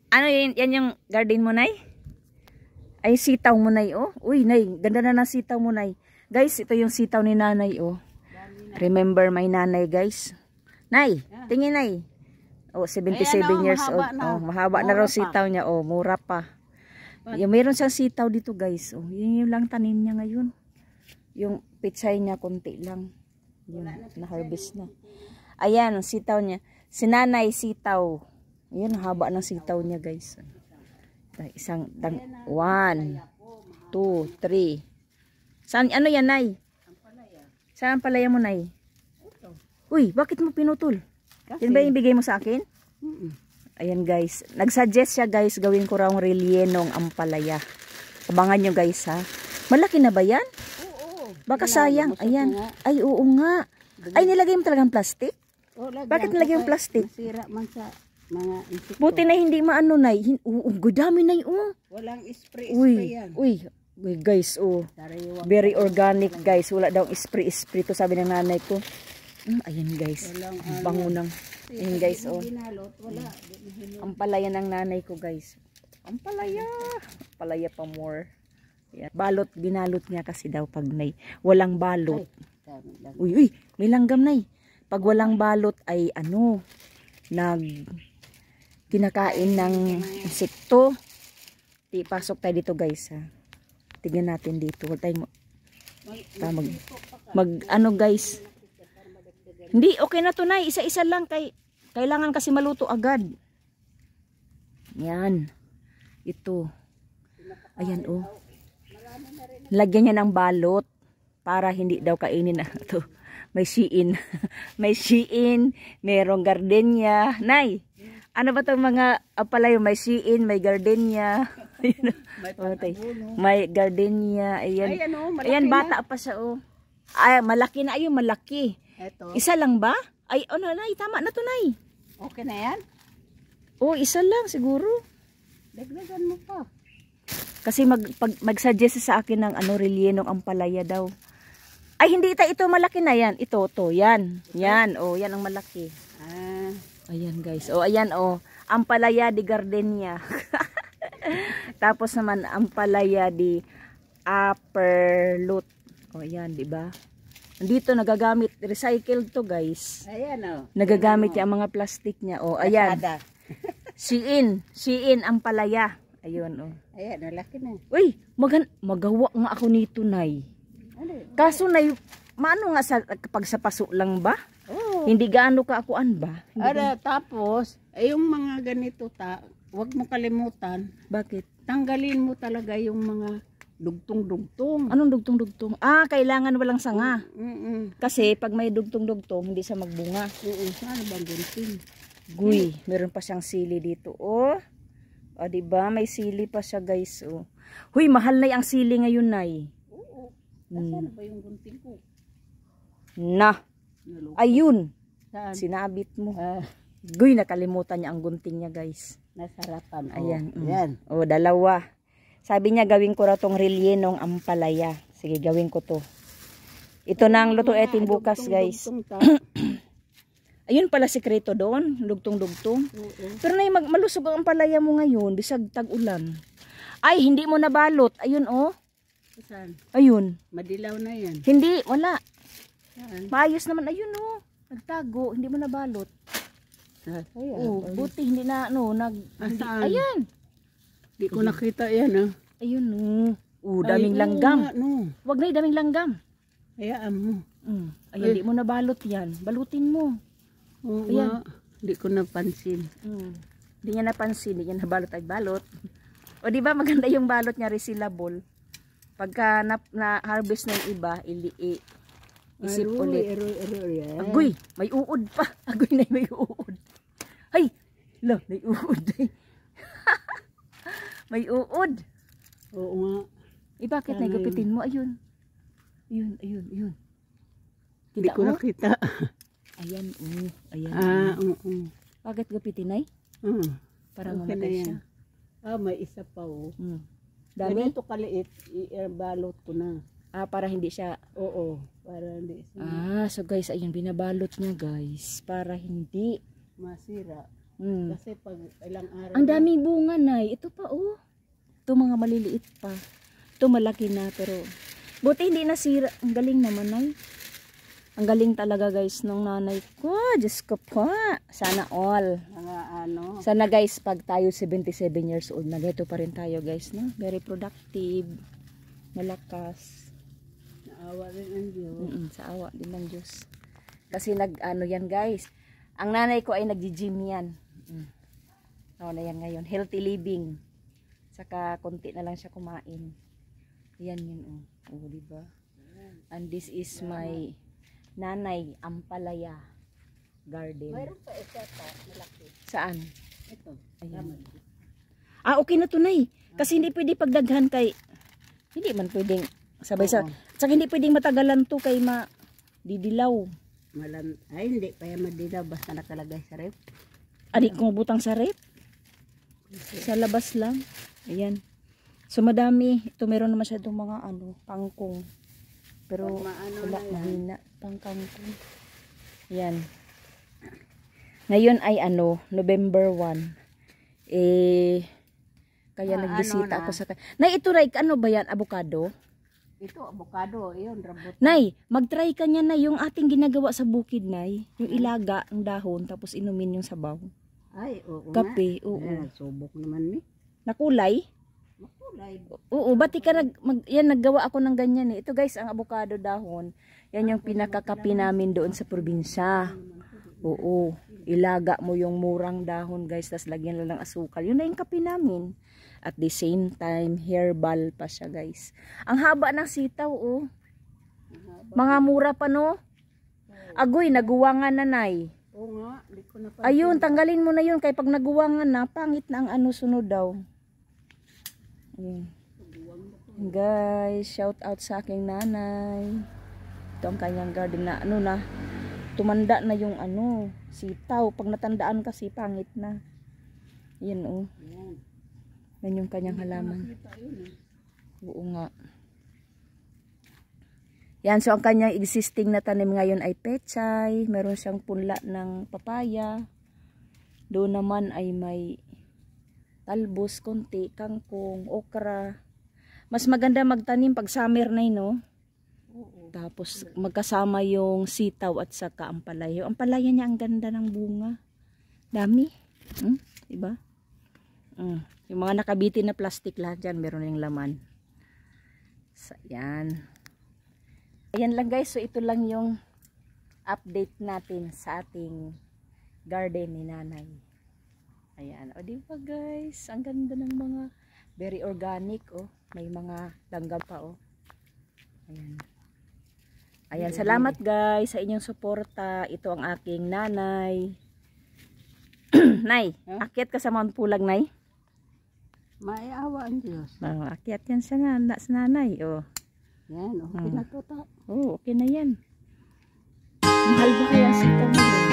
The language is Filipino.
Ano yun? Yan yung garden mo, Nay? Ay, sitaw mo, Nay, oh. Uy, Nay, ganda na ng sitaw mo, Nay. Guys, ito yung sitaw ni Nanay, oh. Remember my nanay, guys. Nay, tingin, Nay. Oh, 77 Ayan, years old. na. Oh, mahaba na raw sitaw niya. Oh, mura pa. Yung meron siyang sitaw dito, guys. Oh, yun yung lang tanim niya ngayon. Yung pitsay niya, konti lang. Yun, na-harvest na. Ayan, ang sitaw niya. Si Nanay sitaw. Ayan, haba ng sitaw niya, guys. Isang, 1, 2, 3. Saan, ano yan, Nay? Saan ang palaya mo, Nay? Uy, bakit mo pinutol? Yan ba yung bigay mo sa akin? Ayan, guys. Nag-suggest siya, guys, gawin ko raw relyenong ampalaya. Abangan nyo, guys, ha? Malaki na ba yan? Oo. Baka sayang. Ayan. Ay, oo nga. Ay, nilagay mo talagang plastic? Bakit nilagay yung plastic? Masira man sa mga insekto. Buti na hindi maano, Nay. Oo, dami, Nay, oh. Walang spray yan. Uy, guys, oh. Very organic, guys. Wala daw spray to, sabi ng nanay ko. Ayan, guys. Bango ng. Ayan, guys, oh. Ang palaya ng nanay ko, guys. Ang palaya. Palaya pa more. Ayan. Balot, binalot niya kasi daw pag walang balot. Uy, may langgam, Nay. Pag walang balot ay ano, kinakain ng insekto. Pasok tayo dito, guys, ha. Tignan natin dito. Huwag tayo ano, guys. Hindi, okay na to, Nay. Isa-isa lang. Kailangan kasi maluto agad. Yan. Ito. Ayan, oh. Lagyan niya ng balot para hindi daw kainin na ito. May Shein. May Shein. Merong gardenia. Nay, ano ba itong mga palayo? May Shein, may gardenia. May gardenia. Ayan. Ayan, bata pa siya, oh. Ay, malaki na. Ayun, malaki. Eto. Isa lang ba? Ay, ano, Nay, tama na to, Nay. Okay na yan? Oh, isa lang siguro. Dagdagan mo pa. Kasi mag-suggest sa akin ng ano, relyenong ampalaya daw. Ay, hindi ito malaki na yan. Ito, yan. Yan, oh, yan ang malaki. Ayan, guys. Oh, ayan, oh. Ampalaya di gardenia. Tapos naman, ampalaya di upperloot. Oh, ayan, di ba? Dito nagagamit, recycled to, guys. Ayan, oh. Nagagamit yung mga plastic niya. Oh, ayan. Shein ampalaya. Ayun, oh. Ayan, malaki na. Uy, magawa nga ako nito, Nay. Kaso, Nay, maano nga kapag sa paso lang ba? Oo. Hindi gaano kaakuan ba? Tapos, yung mga ganito, huwag mo kalimutan. Bakit? Tanggalin mo talaga yung mga dugtong-dugtong. Anong dugtong-dugtong? Kailangan walang sanga. Kasi pag may dugtong-dugtong, hindi siya magbunga. Saan bang gunting? Guy, meron pa siyang sili dito, oh. O, diba? May sili pa siya, guys, oh. Huy, mahal na yung sili ngayon, Nay. Saan ba yung gunting ko? Ayun. Saan? Sinabit mo. Guy, nakalimutan niya ang gunting niya, guys. Nasarapan. Ayan. Ayan. Oh, dalawa. Sabi niya, gawin ko raw tong relyenong ampalaya. Sige, gawin ko to. Ito na ang lutuetin bukas, guys. Ayun pala sikreto doon, dugtong-dugtong. Pero na malusog ang ampalaya mo ngayon, bisag tag-ulan. Ay, hindi mo nabalot. Ayun, oh. Saan? Ayun. Madilaw na yan. Hindi, wala. Saan? Maayos naman. Ayun, oh. Nagtago, hindi mo nabalot. Oh, buti hindi na, no, ayan. Di ko nakita yan, ah. Ayun, oh. Daming langgam. Wag na, daming langgam. Hayaan mo. Ayan, di mo nabalot yan. Balutin mo. Oo, ayan. Di ko napansin. Di niya napansin, di niya nabalot ay balot. O, di ba maganda yung balot niya, resealable. Pagka na-harvest na yung iba, isip ulit. Agoy, may uod pa. Agoy na may uod. Ay, may uod. May uod. Oo nga. Bakit nagapitin mo? Ayun. Ayun. Hindi ko nakita. Ayan, ayan. Bakit gapitin, Nay? Para mamatay siya. May isa pa, oh. Dami? Ganito kaliit, i-balot ko na. Para hindi siya... Oo, para hindi siya... so guys, ayun, binabalot niya, guys. Para hindi... masira. Mm. Kasi pag ilang araw Ang daming bunga, Nay. Ito pa, oh. Ito mga maliliit pa. Ito malaki na, pero buti hindi nasira. Ang galing naman, Nay. Ang galing talaga, guys, nung nanay ko. Diyos ko po. Sana all. mga ano, Sana, guys, pag tayo 77 years old, na ganito pa rin tayo, guys, no? Very productive. Malakas. naawa rin ang Diyos. Sa awa din ng Diyos. Kasi ano yan, guys. Ang nanay ko ay nag-gym yan. Ano na yan ngayon. Healthy living. Saka konti na lang siya kumain. Yan yun, oh. Oh, diba? And this is my nanay Ampalaya garden. Mayroon pa isa pa, malaki. Saan? Ito. Ayan. Okay na to, Nay. Kasi hindi pwede pagdaghan kay hindi man pwedeng sabay-sabay. Saka hindi pwedeng matagalan to kay didilaw. Ay, hindi pa yan madilaw. Basta nakalagay sa ref. Adik kong butang sa rep. Sa labas lang. Ayan. So madami. Ito meron naman siya itong mga kangkong. Pero wala, mahina. Pangkangkong. Ayan. Ngayon ay November 1. Kaya nagbisita ako sa... Nay, ito Ray, ano ba yan? Avocado? Ito, avocado. Iyon, rambutan. Nay, mag-try ka niya na yung ating ginagawa sa bukid, Nay. Yung ilaga ng dahon, tapos inumin yung sabaw. Ay, oo Kape, nga. oo. Subok naman ni. Nakulay? Makulay. Oo, bati ka naggawa ako ng ganyan eh. Ito guys, ang avocado dahon. Yan yung pinakakapi namin doon sa probinsya. Oo, ilaga mo yung murang dahon guys, tas lagyan lang ng asukal. Yun na yung kapi namin. At the same time, herbal pa siya guys. Ang haba ng sitaw oh. Mga mura pa no. Agoy, naguwangan na Nay. Oo nga, hindi ko na Ayun, tanggalin mo na yun. Kaya pag naguwangan na, pangit na ang sunod daw. Ayan. Guys, shout out sa aking nanay. Ito ang kanyang garden na tumanda na yung sitaw. Pag natandaan kasi pangit na. Yan oh. Yan yung kanyang halaman. Oo nga. Yan, so ang kanyang existing na tanim ngayon ay pechay. Meron siyang punla ng papaya. Doon naman ay may talbos, konti, kangkong, okra. Mas maganda magtanim pag summer na no? Oo. Tapos magkasama yung sitaw at saka ampalaya. Yung ampalaya niya ang ganda ng bunga. Dami. Diba? Yung mga nakabitin na plastic lahat dyan, meron yung laman. So, yan. Ayan lang guys. So ito lang yung update natin sa ating garden ni nanay. Ayan, o diba guys, ang ganda ng mga very organic oh, may mga langgam pa oh. Ayan. Ayan, salamat guys sa inyong suporta. Ito ang aking nanay. Nay, akyat ka sa Mount Pulag, Nay? Maiawa ang Diyos. Akyat yan sa nanay oh. Yan, okay na to ta. Oh, okay na yan. Mahal ba kaya sita mo yun?